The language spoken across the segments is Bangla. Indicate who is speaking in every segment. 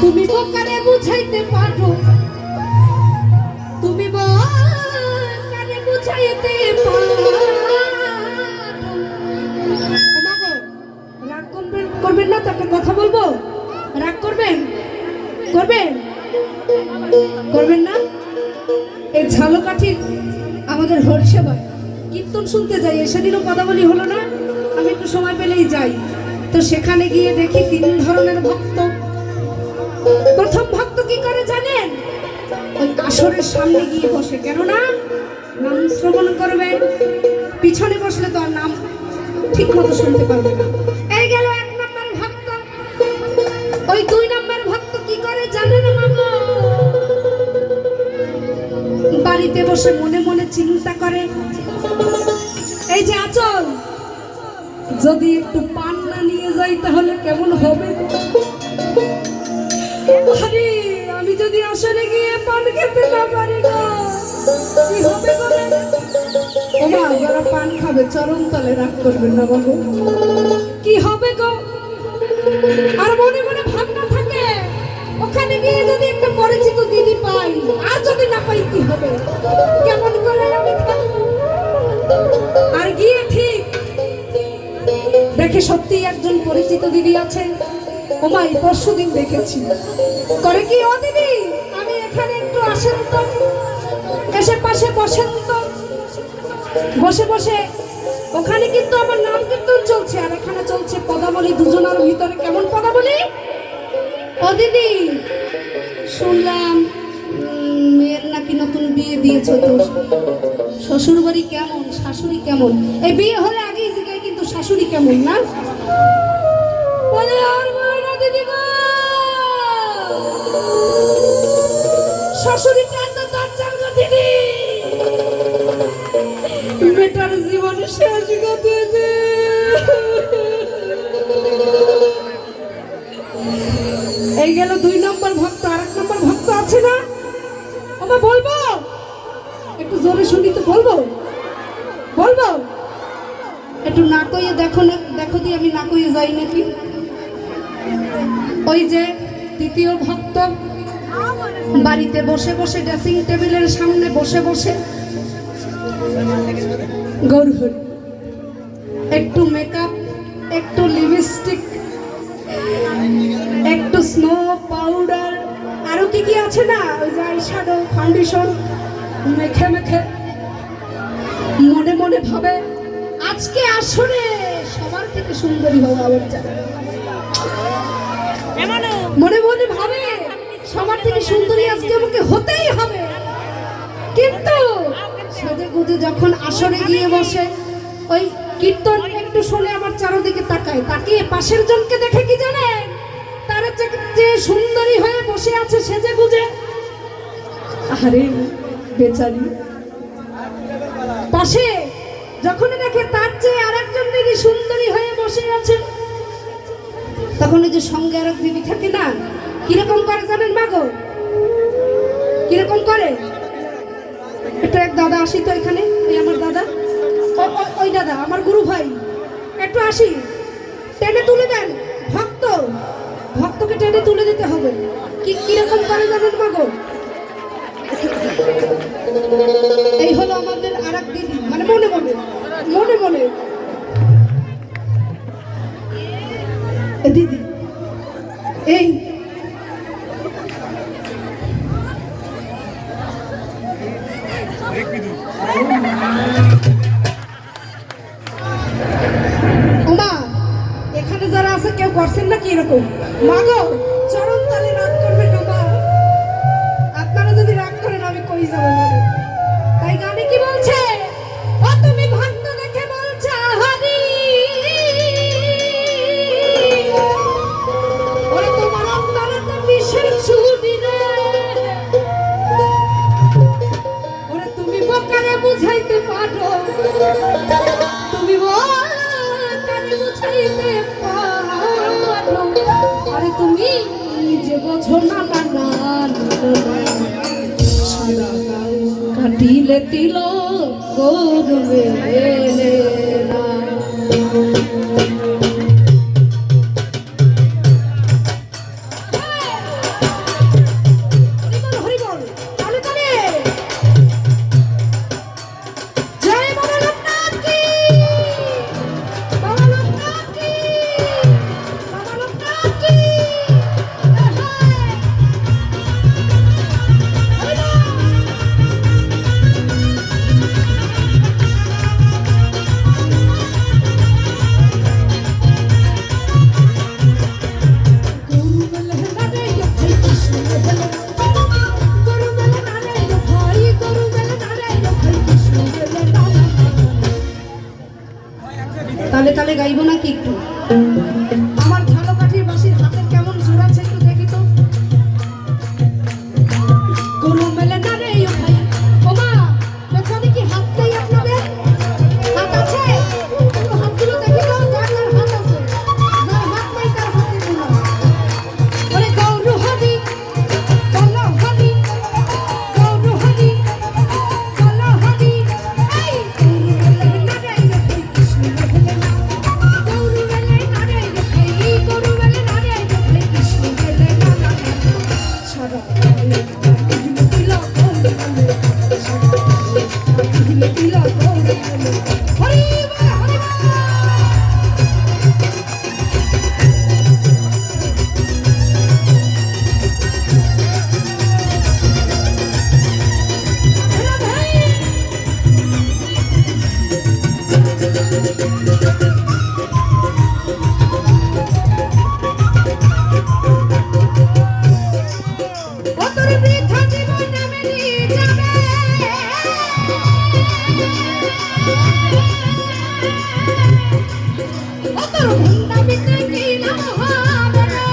Speaker 1: তুমি বোকারে বুঝাইতে পারো, তুমি বোকারে বুঝাইতে পারো। রাগ করবেন না তো, একটা কথা বলবো। রাগ করবেন? করবেন না? এই ঝালকাঠির আমাদের হরিসেবায় কীর্তন শুনতে যাই, সেদিনও পদাবলী হলো না, আমি একটু সময় পেলেই যাই। তো সেখানে গিয়ে দেখি 3 ধরনের ভক্ত। প্রথম ভক্ত কি করে জানেন? ওই আসরের সামনে গিয়ে বসে, কেননা নাম শ্রবণ করবেন, পিছনে বসলে তো আর নাম ঠিক মতো শুনতে পারবে না। এই গেল 1 নম্বর ভক্ত। ওই 2 নম্বর ভক্ত কি করে জানেন মাগো? বাড়িতে বসে মনে মনে চিন্তা করে, এই যে আচল, যদি একটু পান না নিয়ে যাই তাহলে কেমন হবে? আরে আমি যদি আসরে গিয়ে পান খেতে না পারি গো, কি হবে গো? ওমা, যারা পান খাবে চরণ তলে রাগ করবেন না বাবু, কি হবে গো? আর মনে মনে ভাবনা থাকে, ওখানে গিয়ে যদি একটা পরিচিত দিদি পাই, আর যদি না পাই কি হবে? কেমন করে আমি থাকবো? আর গিয়ে ঠিক দেখে সত্যি একজন পরিচিত দিদি আছেন। ওমা, এই পরশুদিন দেখেছি। করে কি, ও দিদি আমি এখানে একটু আসেন তো, এসে পাশে বসেন তো। বসে বসে ওখানে কিন্তু আমার নাম কীর্তন চলছে, আর এখানে চলছে পদাবলী। দুজনের ভিতরে কেমন পদাবলী? ও দিদি, শুনলাম মেয়ের নাকি নতুন বিয়ে দিয়েছো, তো শ্বশুর বাড়ি কেমন, শাশুড়ি কেমন? এই বিয়ে হলে আগেই জিজ্ঞাসা, কিন্তু শাশুড়ি কেমন না বলে। আর বলে না দিদি গো, শাশুড়িটা তো দরজার গো দিদি, বেটার জীবনে শেষ গতিতে। এই গেল 2 নম্বর ভক্ত। আর 1 নম্বর ভক্ত আছে না? ওমা, বলবো একটু জোরে শুনি তো, বলবো একটু না কইয়ে দেখো না, দেখো দিয়ে আমি না কইয়ে যাই নাকি। ওই যে 3য় ভক্ত, বাড়িতে বসে বসে ড্রেসিং টেবিলের সামনে বসে বসে গৌরহরি, একটু মেকআপ, একটু লিপস্টিক, একটু স্নো পাউডার, আরো কি কি আছে না, ওই যে আইশ্যাডো, ফাউন্ডেশন মেখে মেখে মনে মনে ভাবে, আজকে আসরে সবার থেকে সুন্দরী হবো। আবার মনে মনে ভাবে, সবার থেকে সুন্দরী আজকে আমাকে হতেই হবে। কিন্তু সেজে গুজে যখন আসরে গিয়ে বসে, ওই কীর্তন একটু শুনে আমার চারদিকে তাকায়, তাকিয়ে পাশের জনকে দেখে কি জানে, তারা যে সুন্দরী হয়ে বসে আছে সেজে গুজে, আরে বেচারি, পাশে যখন দেখে তার চেয়ে আরেকজন দিদি সুন্দরী হয়ে বসে আছে, তখন ওই যে সঙ্গে আরেক দিদি থাকে না, কিরকম করে জানেন মাগো? কিরকম করে? এটা এক দাদা আসি তো এখানে, ওই আমার দাদা, ওই দাদা আমার গুরু ভাই, একটু আসি, টেনে তুলে দেন। ভক্তকে টেনে তুলে দিতে হবে। কিরকম করে জানেন মাগো? এই হলো আমাদের আরেক দিদি, মানে মনে মনে দিদি, এই ওমা, এখানে যারা আছে কেউ করছেন না কি এরকম? মাগো, চরণ তালে রাগ করবেন না মা, আপনারা যদি রাগ করেন আমি কই যাবো না। তাই গানে কি বলছে? ও তুমি ভক্ত দেখে বলছো হরি, ওরে তোমার অন্তরে তো বিষের ছুরি রে, ওরে তুমি বোকারে বুঝাইতে পারো, তুমি বোকারে বুঝাইতে পারো, আরে তুমি নিজে বোঝো না না না, সারা গায়ে কাটিলে তিলক গৌরবে না। গাইবো নাকি একটু? আমার ঝালকাঠির বাঁশির হাতের কেমন জোর আছে একটু দেখি তো। কোনো মেলে না রে ও ভাই, ও মা পেছনে কি হাত নেই আপনাদের? হাত আছে? একটু হাতগুলো দেখি তো, যার যার হাত আছে, যার হাত নাই তার হাতে গুলো। ওরে গৌর হরি বলো হরি, গৌর হরি বলো হরি। এই গৌর মেলে না রে ও ভাই, কৃষ্ণ মেলে না। গৌর মেলে না রে ও ভাই, গৌর মেলে না রে ও ভাই, কৃষ্ণ মেলে না। সারা দিল গৌর মেলে, সারা দিল গৌর মেলে। হরি বল হরি বল। ও তোর বৃথা জীবন মেলি যাবে, ও তোর ভণ্ডামিতে কি নাম হবে রে?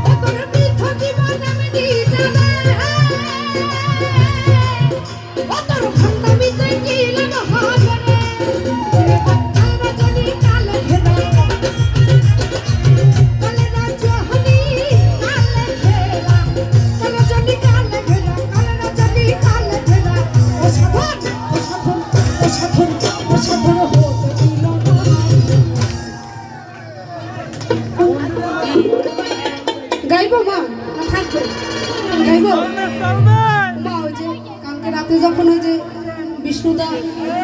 Speaker 1: ও তোর বৃথা জীবন মেলি যাবে, ও তোর ভণ্ডামিতে কি নাম হবে রে? যে বাচ্চারা যদি কালে ঘেরা, কালে রাজ্য হলি কালে ঘেরা, কালে যদি কালে ঘেরা, কালে যদি কালে ঘেরা। ও সাধন ও সাধন ও সাধন ও সাধন হতে দিল না। গাইবো মা না থাকবে? গাইবো মা। ওই যে কালকে রাতে যখন ওই যে বিষ্ণুদা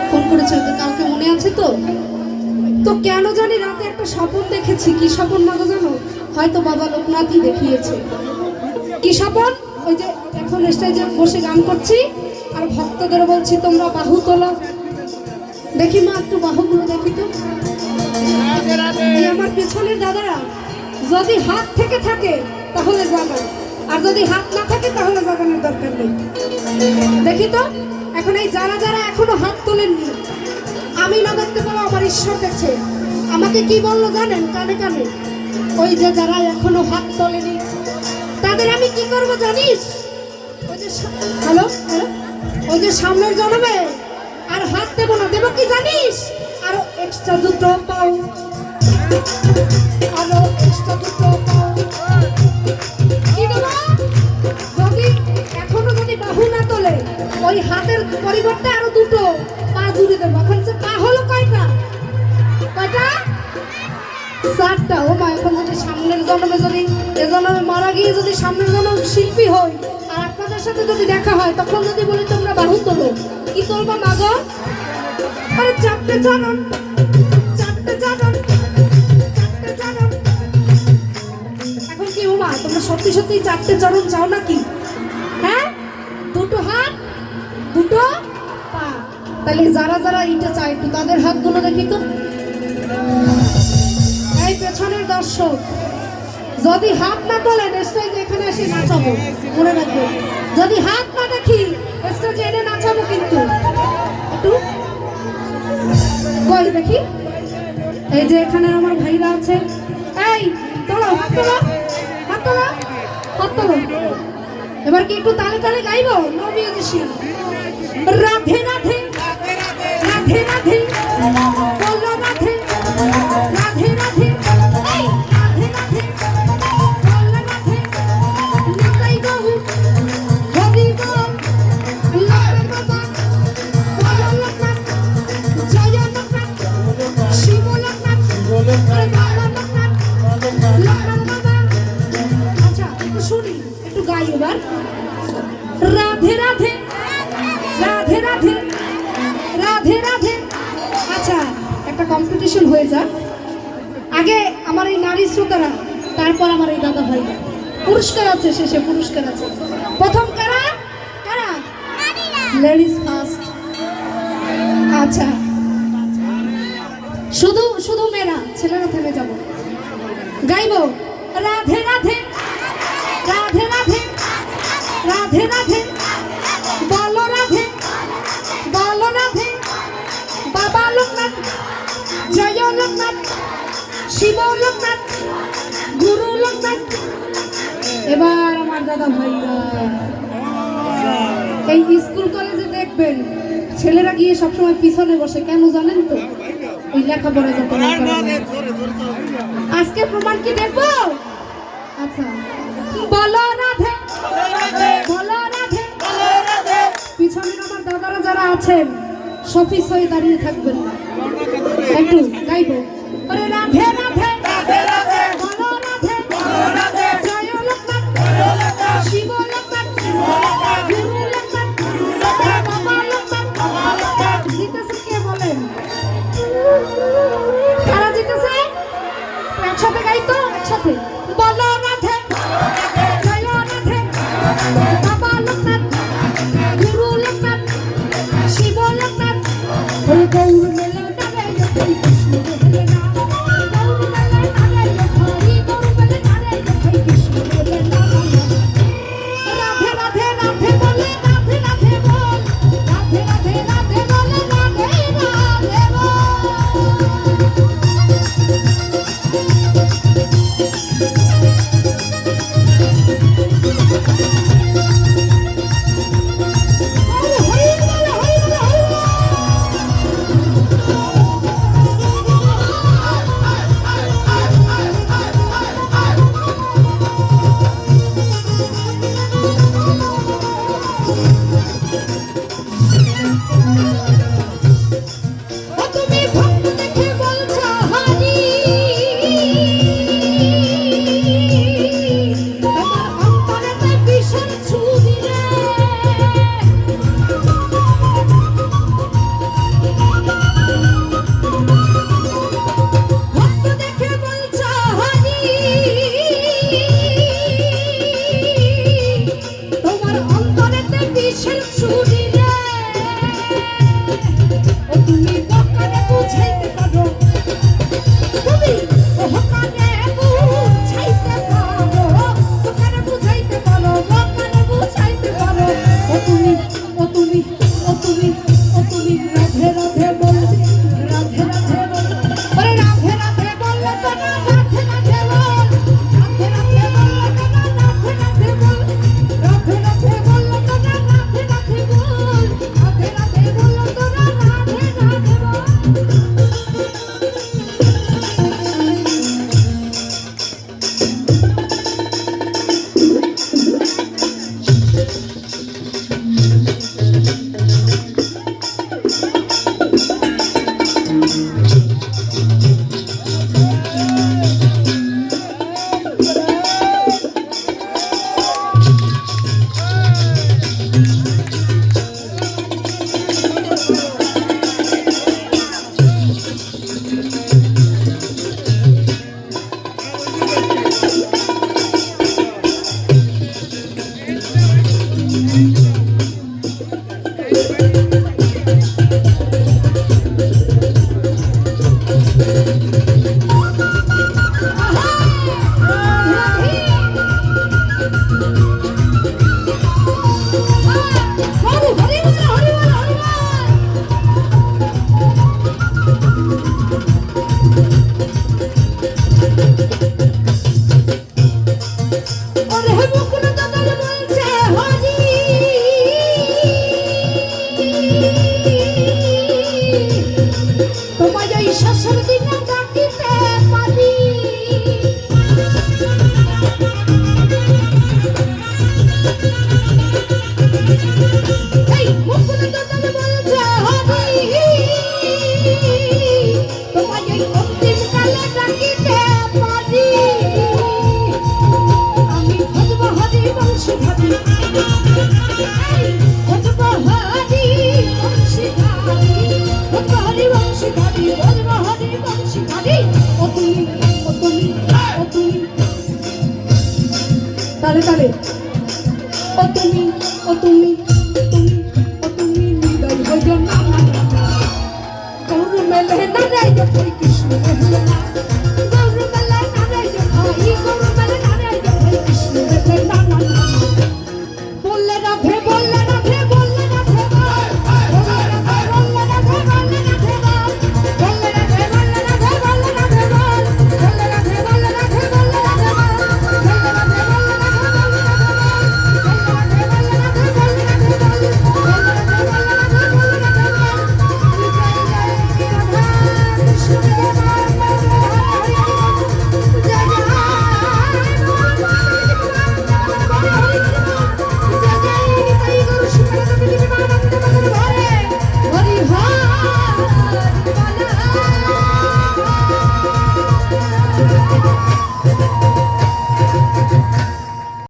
Speaker 1: ফোন করেছে, ওই যে কালকে মনে আছে তো? তো কেন জানি রাতে একটা স্বপ্ন দেখেছি। কি স্বপ্ন মাগো জানো? হয়তো বাবা লোকনাথই দেখিয়েছে। কি স্বপ্ন? ওই যে এখন স্টেজে বসে গান করছি আর ভক্তদের বলছি তোমরা বাহু তোলো। দেখি মা একটু বাহুগুলো দেখি তো। এই আমার পেছনের দাদারা যদি হাত থেকে থাকে তাহলে জাগান, আর যদি হাত না থাকে তাহলে জাগানোর দরকার নেই। দেখি তো এখন এই যারা যারা এখনো হাত তোলেননি, আমি না দেখতে পারো আমার ঈশ্বর দেখছে। আমাকে কি বললো জানেন? কানে কানে ওই যে যারা এখনো হাত তোলেনি তাদের আমি কি করবো জানিস? ওই যে হ্যালো হ্যালো, ওই যে সামনের জন্মে আর হাত দেবো না, দেবো কি জানিস? আরো এক্সট্রা দুটো পাও, আরো এক্সট্রা দুটো পাও। কি দেবো? যদি এখনো যদি বাহু না তোলে ওই হাতের পরিবর্তে আরো দুটো পা জুড়ে দেবো। এখন যে পা হলো কয়টা? কয়টা? 4টা। ও মা, এখন যদি সামনের জন্মে যদি এ জন্মে মারা গিয়ে যদি সামনের জন্ম শিল্পী হই আর আপনাদের সাথে যদি দেখা হয়, তখন যদি বলি তোমরা বাহু তোলো, কি তোলবা মা গো? আরে 4টে চরণ, 4টে চরণ, 4টে চরণ। এখন কি ও মা, তোমরা সত্যি সত্যি 4টে চরণ চাও নাকি? হ্যাঁ, দুটো হাত দুটো পা। তাহলে যারা যারা এইটা চায় একটু তাদের হাতগুলো দেখি তো। এই পেছনের দর্শক যদি হাত না তোলেন স্টেজে এখানে এসে নাচাবো, মনে রাখবো। যদি হাত না দেখি স্টেজে এনে নাচাবো কিন্তু। একটু কই দেখি। এই যে এখানে আমার ভাইরা আছে, এই তোলো হাত তোলো, হাত তোলো, হাত তোলো। এবার কি একটু তালে তালে গাইবো? No musician. রাধে রাধে রাধে রাধে বলো রাধে রাধে রাধে, এই রাধে রাধে বলো রাধে। নিতাই গৌর হরি বল, লাল বাবা বলো লোকনাথ, জয় লোকনাথ, শিব লোকনাথ, বাবা লোকনাথ, লোকনাথ বাবা। আচ্ছা একটু শুনি, একটু গাই এবার। রাধে রাধে রাধে রাধে রাধে রাধে। আচ্ছা একটা কম্পিটিশন হয়ে যাক। আগে আমার এই নারী শ্রোতারা, তারপর আমার এই দাদা ভাইরা। পুরস্কার আছে, শেষে পুরস্কার আছে। প্রথম কারা? কারা? Ladies first. আচ্ছা শুধু শুধু মেয়েরা, ছেলেরা থেমে যাবো। গাইবো রাধে রাধে রাধে রাধে রাধে রাধে শিব লোকনাথ, গুরু লোকনাথ। এবার আমার দাদা ভাইরা এই স্কুল কলেজে দেখবেন ছেলেরা গিয়ে সবসময় পিছনে বসে, কেন জানেন তো? ওই লেখাপড়া যাতে না করে। আজকে প্রমাণ কি দেখবো? আচ্ছা, বলো রাধে, বলো রাধে। পিছনের আমার দাদারা যারা আছেন সফিস হয়ে দাঁড়িয়ে থাকবেন না, একটু গাইবো। ওরে রাধে রাধে, বলো রাধে, জয় লোকনাথ, শিব লোকনাথ, গুরু লোকনাথ, বাবা লোকনাথ। জিতেছে কে বলেন? কারা জিতেছে? একসাথে গাইতো, একসাথে বলো রাধে, জয় রাধে, বাবা লোকনাথ, গুরু লোকনাথ, শিব লোকনাথ। ওই গৌর মেলা ডালে ওই কৃষ্ণ বলে না, গৌর মেলা ডালে হরি গৌর মেলা ডালে ওই কৃষ্ণ বলে না। রাধে রাধে রাধে বলে, রাধে রাধে বল, রাধে রাধে রাধে বলে, রাধে রাধে বল। তুমি ভক্ত দেখে বলছো হরি, তোমার অন্তরেতে ভীষণ ছুরি রে। ভক্ত দেখে বলছো হরি, তোমার অন্তরেতে ভীষণ ছুরি রে। ও তুমি বকারে বুঝাইতে পারো, তুমি বকারে বুঝাইতে পারো, বকারে বুঝাইতে পারো, বকারে বুঝাইতে পারো। ও তুমি, ও তুমি, ও তুমি, ও তুমি রাধে রাধে বল, রাধে রাধে বল। ওরে রাধে রাধে বললে তো না, রাধে রাধে বল, রাধে রাধে বললে তো না, রাধে রাধে বল, রাধে রাধে বললে তো না, রাধে রাধে বল, রাধে রাধে বললে তো না, রাধে রাধে বল। তালে তালে ও তুমি ও তুমি তুমি ও তুমি নিদাই হইও না গৌর মেলে না রে কৃষ্ণ